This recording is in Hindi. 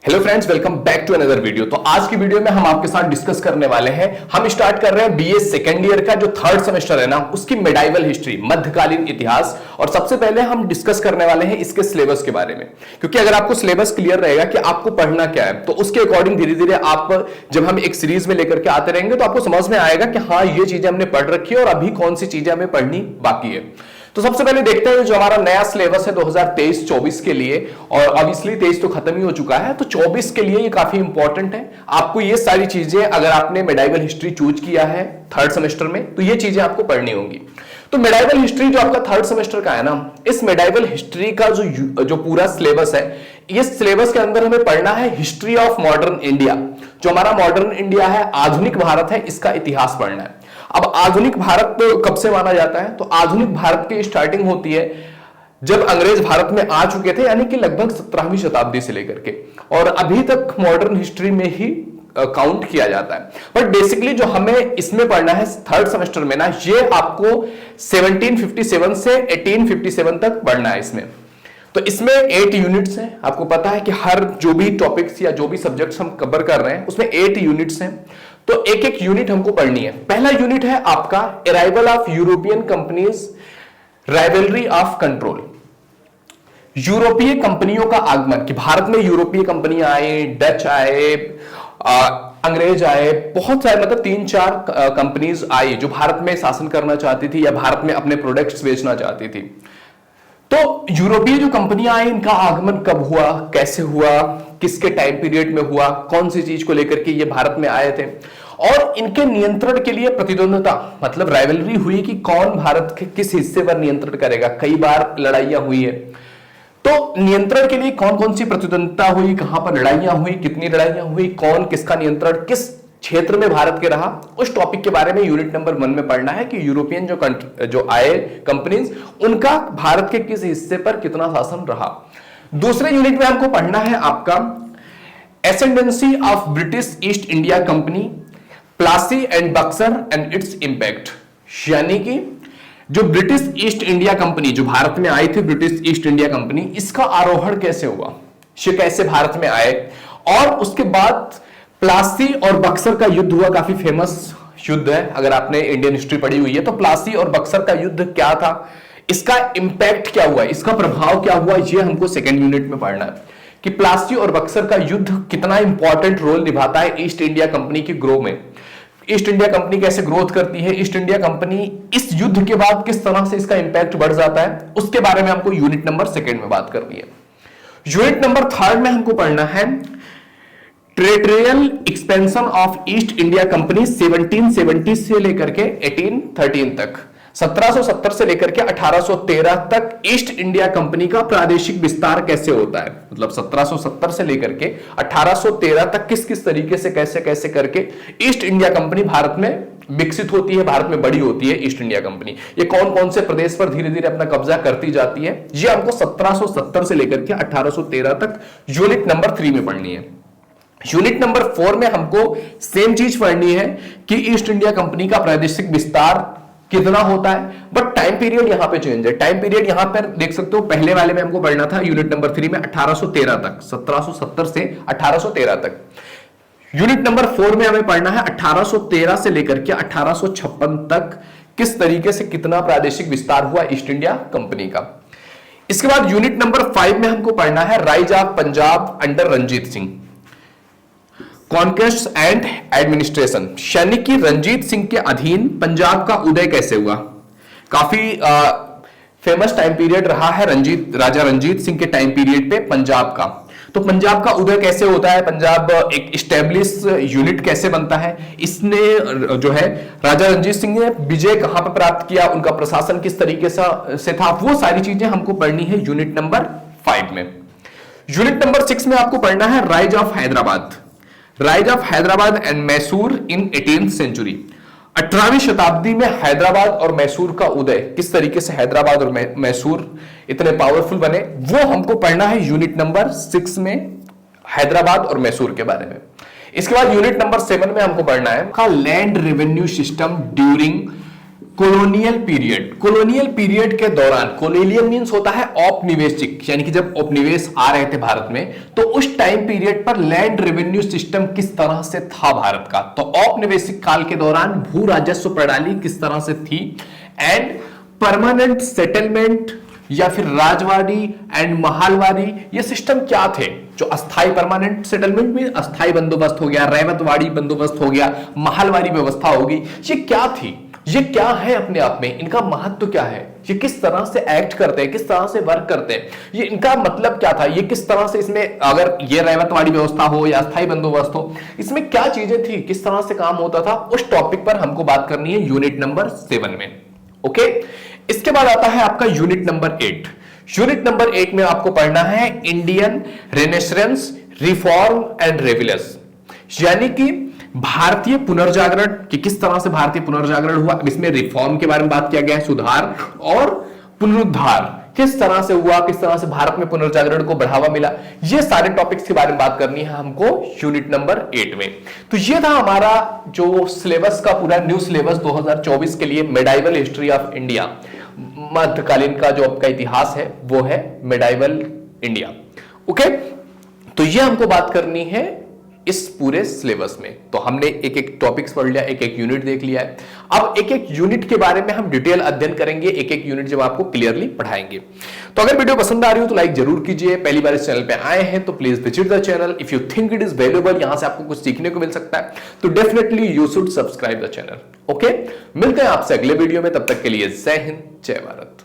Hello friends, welcome back to another video. तो आज की वीडियो में हम आपके साथ डिस्कस करने वाले हैं। हम स्टार्ट कर रहे हैं बीए सेकेंड ईयर का जो थर्ड सेमेस्टर है ना, उसकी मेडाइवल हिस्ट्री, मध्यकालीन इतिहास। और सबसे पहले हम डिस्कस करने वाले हैं इसके सिलेबस के बारे में, क्योंकि अगर आपको सिलेबस क्लियर रहेगा कि आपको पढ़ना क्या है, तो उसके अकॉर्डिंग धीरे धीरे आप जब हम एक सीरीज में लेकर के आते रहेंगे तो आपको समझ में आएगा कि हाँ, ये चीजें हमने पढ़ रखी है और अभी कौन सी चीजें हमें पढ़नी बाकी है। तो सबसे पहले देखते हैं जो हमारा नया सिलेबस है 2023-24 के लिए, और ऑब्वियसली 23 तो खत्म ही हो चुका है, तो 24 के लिए ये काफी इंपॉर्टेंट है। आपको ये सारी चीजें, अगर आपने मेडाइवल हिस्ट्री चूज किया है थर्ड सेमेस्टर में, तो ये चीजें आपको पढ़नी होंगी। तो मेडाइवल हिस्ट्री जो आपका थर्ड सेमेस्टर का है ना, इस मेडाइवल हिस्ट्री का जो पूरा सिलेबस है, इस सिलेबस के अंदर हमें पढ़ना है हिस्ट्री ऑफ मॉडर्न इंडिया। जो हमारा मॉडर्न इंडिया है, आधुनिक भारत है, इसका इतिहास पढ़ना है। अब आधुनिक भारत कब से माना जाता है? तो आधुनिक भारत की स्टार्टिंग होती है जब अंग्रेज भारत में आ चुके थे, यानी कि लगभग 17वीं शताब्दी से लेकर के, और अभी तक मॉडर्न हिस्ट्री में ही काउंट किया जाता है। बट बेसिकली जो हमें इसमें पढ़ना है थर्ड सेमेस्टर में ना, ये आपको 1757 से 1857 तक पढ़ना है इसमें। तो इसमें 8 यूनिट्स हैं। आपको पता है कि हर जो भी टॉपिक्स या जो भी सब्जेक्ट्स हम कवर कर रहे हैं उसमें 8 यूनिट्स हैं, तो एक एक यूनिट हमको पढ़नी है। पहला यूनिट है आपका arrival of European companies, rivalry of control. यूरोपीय कंपनियों का आगमन, कि भारत में यूरोपीय कंपनियां आए, डच आए, अंग्रेज आए, बहुत सारे, मतलब 3-4 कंपनीज आई जो भारत में शासन करना चाहती थी या भारत में अपने प्रोडक्ट्स बेचना चाहती थी। तो यूरोपीय जो कंपनियां आई, इनका आगमन कब हुआ, कैसे हुआ, किसके टाइम पीरियड में हुआ, कौन सी चीज को लेकर के ये भारत में आए थे, और इनके नियंत्रण के लिए प्रतिद्वंदता, मतलब राइवलरी हुई कि कौन भारत के किस हिस्से पर नियंत्रण करेगा। कई बार लड़ाइयां हुई है, तो नियंत्रण के लिए कौन कौन सी प्रतिद्वंदता हुई, कहां पर लड़ाइयां हुई, कितनी लड़ाइयां हुई, कौन किसका नियंत्रण किस क्षेत्र में भारत के रहा, उस टॉपिक के बारे में यूनिट नंबर 1 में पढ़ना है कि यूरोपियन जो आए कंपनीज, उनका भारत के किस हिस्से पर कितना शासन रहा। दूसरे यूनिट में हमको पढ़ना है आपका ascendancy of British East India Company, Plassey and Buxar and its impact. यानी कि जो ब्रिटिश ईस्ट इंडिया कंपनी जो भारत में आई थी, ब्रिटिश ईस्ट इंडिया कंपनी, इसका आरोहण कैसे हुआ, ये कैसे भारत में आए, और उसके बाद प्लासी और बक्सर का युद्ध हुआ। काफी फेमस युद्ध है, अगर आपने इंडियन हिस्ट्री पढ़ी हुई है तो। प्लासी और बक्सर का युद्ध क्या था, इसका इंपैक्ट क्या हुआ, इसका प्रभाव क्या हुआ, ये हमको सेकेंड यूनिट में पढ़ना है कि प्लासी और बक्सर का युद्ध कितना इंपॉर्टेंट रोल निभाता है ईस्ट इंडिया कंपनी की ग्रो में। ईस्ट इंडिया कंपनी कैसे ग्रोथ करती है, ईस्ट इंडिया कंपनी इस युद्ध के बाद किस तरह से इसका इंपैक्ट बढ़ जाता है, उसके बारे में हमको यूनिट नंबर 2 में बात करनी है। यूनिट नंबर 3 में हमको पढ़ना है territorial expansion of east India company 1770 से लेकर के 1813 तक, 1770 से लेकर के 1813 तक ईस्ट इंडिया कंपनी का प्रादेशिक विस्तार कैसे होता है। मतलब 1770 से लेकर के 1813 तक किस किस तरीके से, कैसे कैसे करके ईस्ट इंडिया कंपनी भारत में विकसित होती है, भारत में बड़ी होती है ईस्ट इंडिया कंपनी। ये कौन कौन से प्रदेश पर धीरे धीरे अपना कब्जा करती जाती है, ये हमको 1770 से लेकर के 1813 तक यूनिट नंबर 3 में पढ़नी है। यूनिट नंबर 4 में हमको सेम चीज पढ़नी है कि ईस्ट इंडिया कंपनी का प्रादेशिक विस्तार कितना होता है, बट टाइम पीरियड यहां पे चेंज है। टाइम पीरियड यहां पर देख सकते हो, पहले वाले में हमको पढ़ना था यूनिट नंबर 3 में 1813 तक, 1770 से 1813 तक। यूनिट नंबर 4 में हमें पढ़ना है 1813 से लेकर के 1856 तक किस तरीके से कितना प्रादेशिक विस्तार हुआ ईस्ट इंडिया कंपनी का। इसके बाद यूनिट नंबर 5 में हमको पढ़ना है rise of Punjab under Ranjit Singh, conquest and administration. यानी कि रंजीत सिंह के अधीन पंजाब का उदय कैसे हुआ। काफी फेमस टाइम पीरियड रहा है राजा रंजीत सिंह के टाइम पीरियड पे पंजाब का। तो पंजाब का उदय कैसे होता है, पंजाब एक स्टेब्लिश यूनिट कैसे बनता है, इसने जो है राजा रंजीत सिंह ने विजय कहां पर प्राप्त किया, उनका प्रशासन किस तरीके से था, वो सारी चीजें हमको पढ़नी है यूनिट नंबर 5 में। यूनिट नंबर 6 में आपको पढ़ना है rise of Hyderabad, rise of Hyderabad and Mysore in 18th century. 18वीं शताब्दी में हैदराबाद और मैसूर का उदय, किस तरीके से हैदराबाद और मैसूर इतने पावरफुल बने, वो हमको पढ़ना है यूनिट नंबर 6 में, हैदराबाद और मैसूर के बारे में। इसके बाद यूनिट नंबर 7 में हमको पढ़ना है land revenue system during colonial period, colonial period के दौरान, कॉलोनियल मींस होता है औपनिवेशिक, यानी कि जब औपनिवेश आ रहे थे भारत में, तो उस टाइम पीरियड पर लैंड रेवेन्यू सिस्टम किस तरह से था भारत का। तो औपनिवेशिक काल के दौरान भू राजस्व प्रणाली किस तरह से थी, एंड परमानेंट सेटलमेंट या फिर राजवाड़ी एंड महालवाड़ी ये सिस्टम क्या थे। जो अस्थाई परमानेंट सेटलमेंट में अस्थाई बंदोबस्त हो गया, रैवतवाड़ी बंदोबस्त हो गया, महालवाड़ी व्यवस्था होगी, ये क्या थी, ये क्या है अपने आप में, इनका महत्व क्या है, ये किस तरह से एक्ट करते हैं, किस तरह से वर्क करते हैं, ये इनका मतलब क्या था, ये किस तरह से, इसमें अगर ये रैवतवाड़ी व्यवस्था हो या अस्थाई बंदोबस्त हो, इसमें क्या चीजें थी, किस तरह से काम होता था, उस टॉपिक पर हमको बात करनी है यूनिट नंबर 7 में। ओके, इसके बाद आता है आपका यूनिट नंबर 8। यूनिट नंबर 8 में आपको पढ़ना है इंडियन रेनेसांस रिफॉर्म एंड रेविलस, यानी कि भारतीय पुनर्जागरण कि किस तरह से भारतीय पुनर्जागरण हुआ। इसमें रिफॉर्म के बारे में बात किया गया है, सुधार, और पुनरुद्धार किस तरह से हुआ, किस तरह से भारत में पुनर्जागरण को बढ़ावा मिला, ये सारे टॉपिक्स के बारे में बात करनी है हमको यूनिट नंबर 8 में। तो ये था हमारा जो सिलेबस का पूरा न्यू सिलेबस 2024 के लिए, मेडाइवल हिस्ट्री ऑफ इंडिया, मध्यकालीन का जो आपका इतिहास है वो है मेडाइवल इंडिया। ओके, तो ये हमको बात करनी है इस पूरे सिलेबस में। तो हमने एक एक टॉपिक्स पढ़ लिया, एक एक यूनिट देख लिया है। अब एक एक यूनिट के बारे में हम डिटेल अध्ययन करेंगे, एक एक यूनिट जब आपको क्लियरली पढ़ाएंगे। तो अगर वीडियो पसंद आ रही हो तो लाइक जरूर कीजिए, पहली बार इस चैनल पे आए हैं तो please visit the channel. If you think it is valuable, यहां से आपको कुछ सीखने को मिल सकता है, तो definitely you should subscribe the channel. Okay, मिलते हैं आपसे अगले वीडियो में, तब तक के लिए जय हिंद, जय भारत।